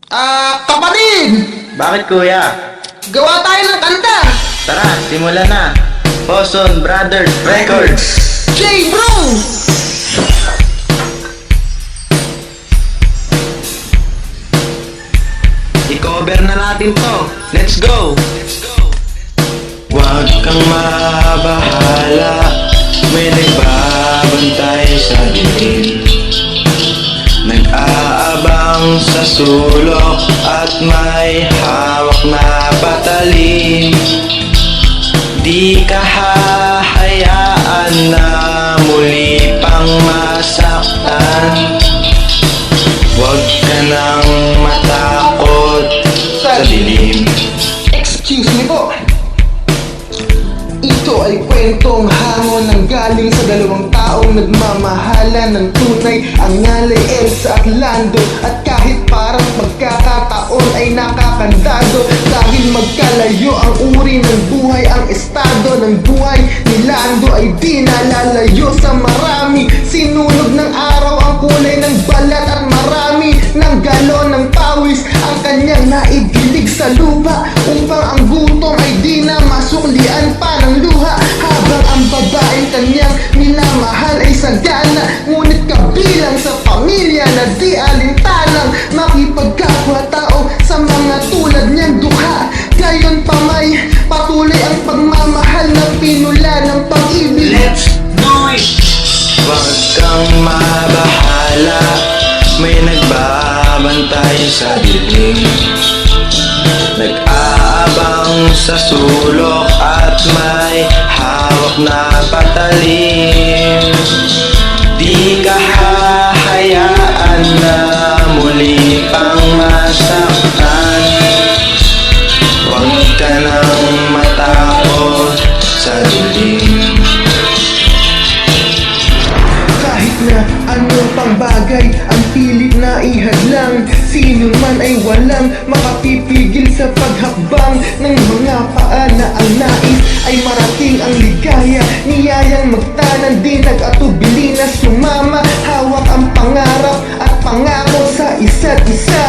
Kapatid! Bakit kuya? Gawa tayo ng kanta! Tara, simulan na. Boson Brothers Records. J bro! I-cover na natin to. Let's go! Huwag kang mabahala, may nagbabantay sa dilim. Nag-aabang sa sulok at may hawak na patalim. Di ka hahayaan na muli pang masaktan. Huwag ka nang matakot sa dilim. Excuse me po! Ito ay kwentong hangon ng galing sa dalawang taong nagmamahalan ng tunay. Ang ngalay Elsa at Lando, at kahit parang magkakataon ay nakakandado. Dahil magkalayo ang uri ng buhay, ang estado ng buhay ni Lando ay di nalalayo sa marami. Sinunog ng araw ang kulay ng balat at marami ng galon ng pawis ang kanyang naibilig sa lupa, upang ang gutom ay di na masuklian pa ng luha. Habang ang babaeng kanyang minamahal ay sagana, ngunit kabilang sa pamilya na di alintanang makipagkapwa-tao sa mga tulad niyang dukha. Gayon pa may patuloy ang pagmamahal na pinula ng pag-ibig. Let's do it! Huwag kang mabahala, may nagbabantay sa dilim. Nag-aabang sa sulok at may hawak na patalim. Di ka hahayaan na muli pang masaktan. Huwag ka nang matakot sa dilim. Kahit na ano pang bagay ang pilit na ihadlang, sino man ay walang makapipigil sa paghakbang ng mga paa na ang nais ay marating ang ligaya. Niyayang magtanan din nag-atubili na sumama, hawak ang pangarap at pangako sa isa't isa.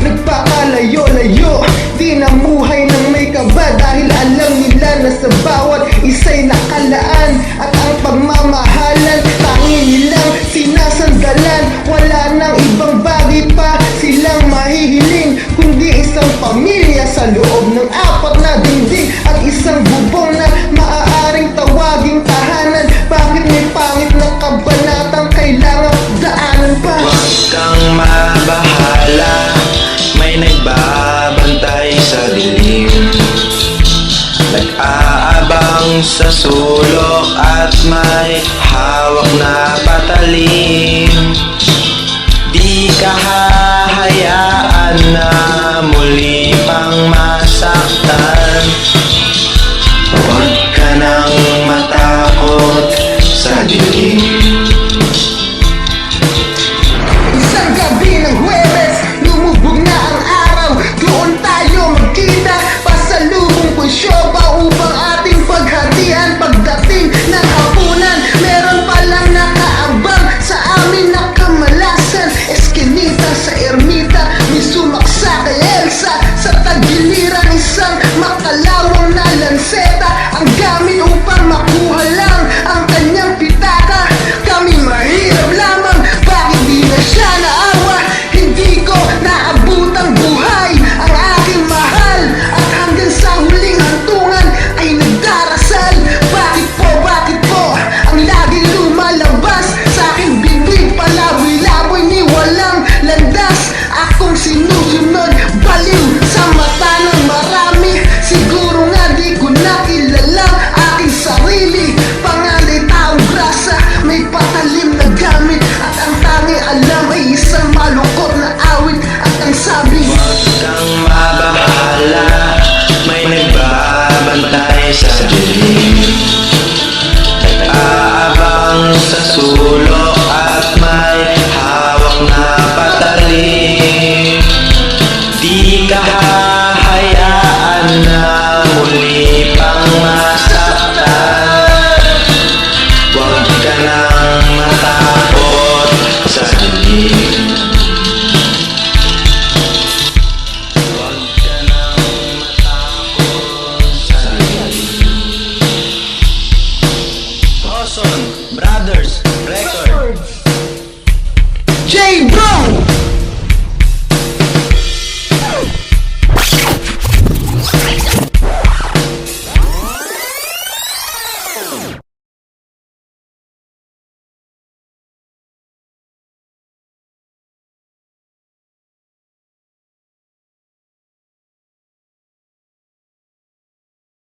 Nagpakalayo-layo, di namuhay ng may kaba, dahil alam nila na sa bawat isa'y nakalaan. At ang pagmamahalan tanging nilang sinasandalan. Wala nang ibang bagay pa silang mahihiling, kundi isang pamilya sa loob ng apat na dingding, at isang bubong na maaaring tawaging tahanan. Bakit may pangit na kabanatang kailangan daanan pa? Huwag kang mabahala, may nagbabantay sa dilim. Nag-aabang sa sulok at may hawak na patalim. Di ka hahayaan na muli pang masaktan. Huwag ka nang matakot sa dilim. Isang gabi ng Huwebes, lumubog na ang araw. Doon tayo magkita, pasalubong ko syoba upang ating paghatian. Pagdating ng hapunan, meron palang nakaabang sa amin na kamalasan. Eskinita sa Boson Brothers Record. J Bro!